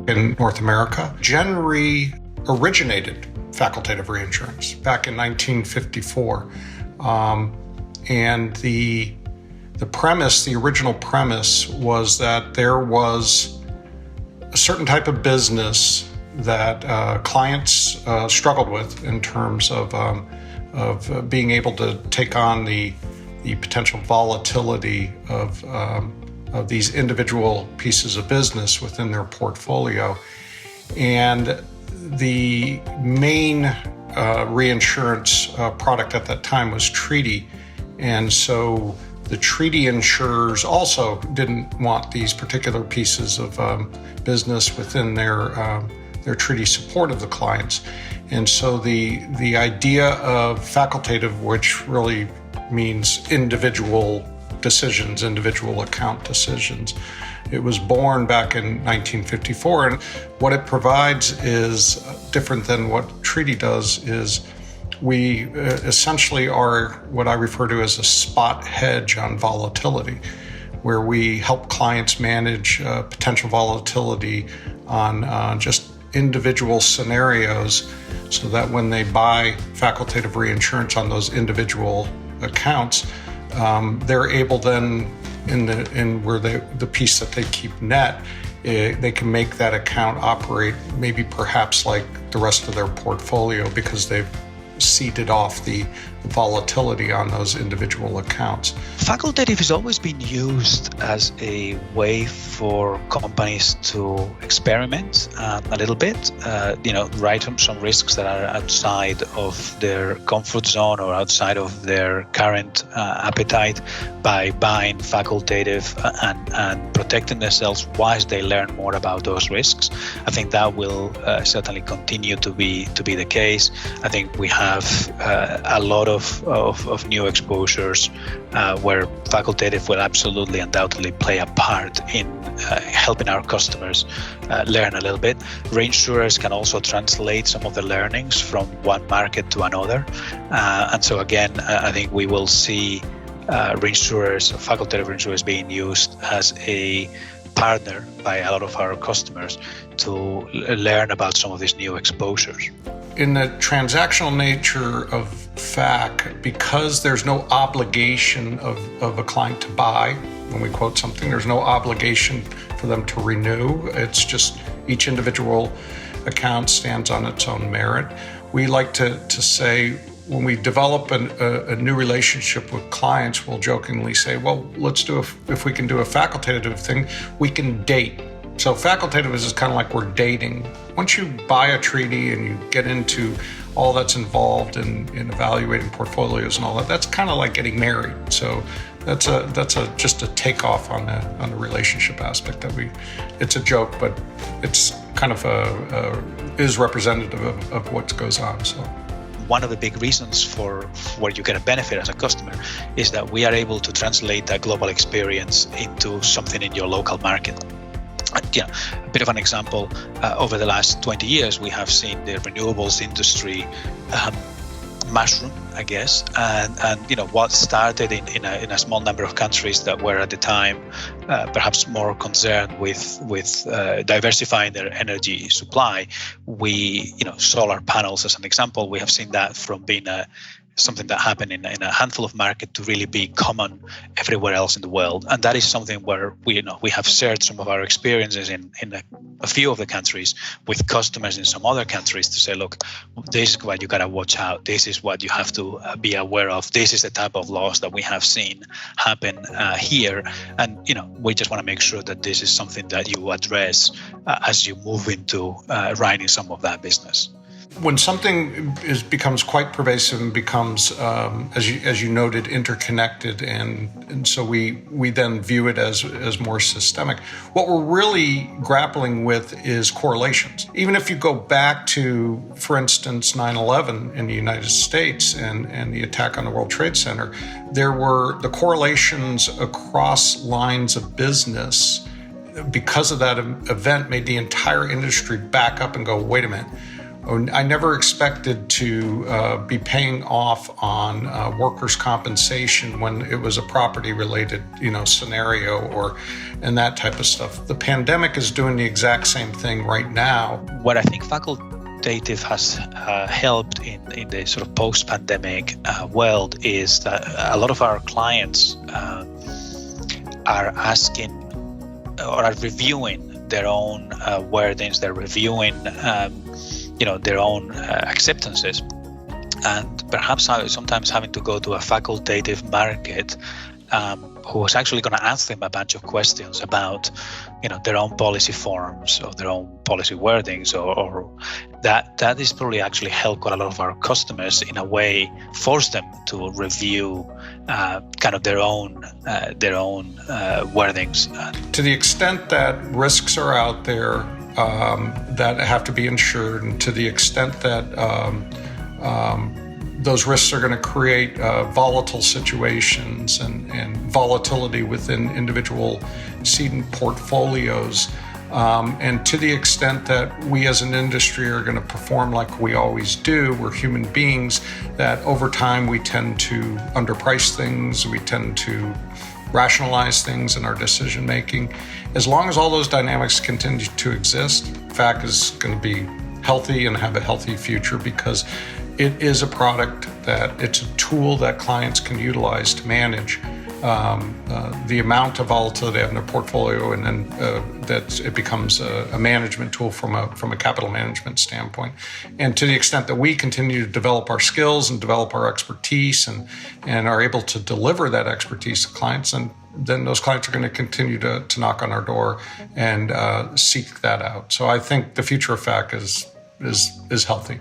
in North America. Gen Re originated facultative reinsurance back in 1954. And the premise, the original premise, was that there was a certain type of business that clients struggled with in terms of being able to take on the potential volatility of these individual pieces of business within their portfolio. And the main reinsurance product at that time was treaty. And so the treaty insurers also didn't want these particular pieces of business within their treaty support of the clients. And so the idea of facultative, which really means individual decisions, individual account decisions, it was born back in 1954. And what it provides is different than what treaty does. Is we essentially are what I refer to as a spot hedge on volatility, where we help clients manage potential volatility on just individual scenarios, so that when they buy facultative reinsurance on those individual accounts, they're able then, in where the piece that they keep net, they can make that account operate maybe perhaps like the rest of their portfolio, because they've seeded off the volatility on those individual accounts. Facultative has always been used as a way for companies to experiment a little bit, write some risks that are outside of their comfort zone or outside of their current appetite, by buying facultative and protecting themselves whilst they learn more about those risks. I think that will certainly continue to be the case. I think we have a lot of new exposures where facultative will absolutely, undoubtedly play a part in helping our customers learn a little bit. Reinsurers can also translate some of the learnings from one market to another. And so again, I think we will see facultative reinsurers being used as a partner by a lot of our customers to learn about some of these new exposures. In the transactional nature of FAC, because there's no obligation of a client to buy, when we quote something, there's no obligation for them to renew. It's just each individual account stands on its own merit. We like to say, when we develop a new relationship with clients, we'll jokingly say, well, if we can do a facultative thing, we can date. So facultative is kind of like we're dating. Once you buy a treaty and you get into all that's involved in evaluating portfolios and all that, that's kind of like getting married. So that's just a takeoff on the relationship aspect it's a joke, but it's kind of is representative of what goes on. So one of the big reasons for where you get a benefit as a customer is that we are able to translate that global experience into something in your local market. A bit of an example, over the last 20 years, we have seen the renewables industry mushroom, I guess, and what started in a small number of countries that were at the time perhaps more concerned with diversifying their energy supply. Solar panels as an example, we have seen that from being something that happened in a handful of markets to really be common everywhere else in the world. And that is something where we have shared some of our experiences in a few of the countries with customers in some other countries to say, look, this is what you got to watch out. This is what you have to be aware of. This is the type of loss that we have seen happen here. And, we just want to make sure that this is something that you address as you move into writing some of that business. When something becomes quite pervasive and becomes, as you noted, interconnected, and so we then view it as more systemic, what we're really grappling with is correlations. Even if you go back to, for instance, 9/11 in the United States and the attack on the World Trade Center, there were the correlations across lines of business. Because of that event, made the entire industry back up and go, wait a minute, I never expected to be paying off on workers' compensation when it was a property-related, scenario and that type of stuff. The pandemic is doing the exact same thing right now. What I think Facultative has helped in the sort of post-pandemic world is that a lot of our clients are asking or are reviewing their own wordings. They're reviewing their own acceptances, and perhaps sometimes having to go to a facultative market who is actually going to ask them a bunch of questions about their own policy forms or their own policy wordings, or that is probably actually helped quite a lot of our customers in a way, force them to review kind of their own wordings. To the extent that risks are out there that have to be insured, and to the extent that those risks are going to create volatile situations and volatility within individual cedent portfolios. And to the extent that we as an industry are going to perform like we always do, we're human beings, that over time we tend to underprice things, we tend to rationalize things in our decision making. As long as all those dynamics continue to exist, FAC is going to be healthy and have a healthy future, because it is a product it's a tool that clients can utilize to manage the amount of volatility they have in their portfolio, and then that it becomes a management tool from a capital management standpoint. And to the extent that we continue to develop our skills and develop our expertise and are able to deliver that expertise to clients, and then those clients are going to continue to knock on our door and seek that out. So I think the future of FAC is healthy.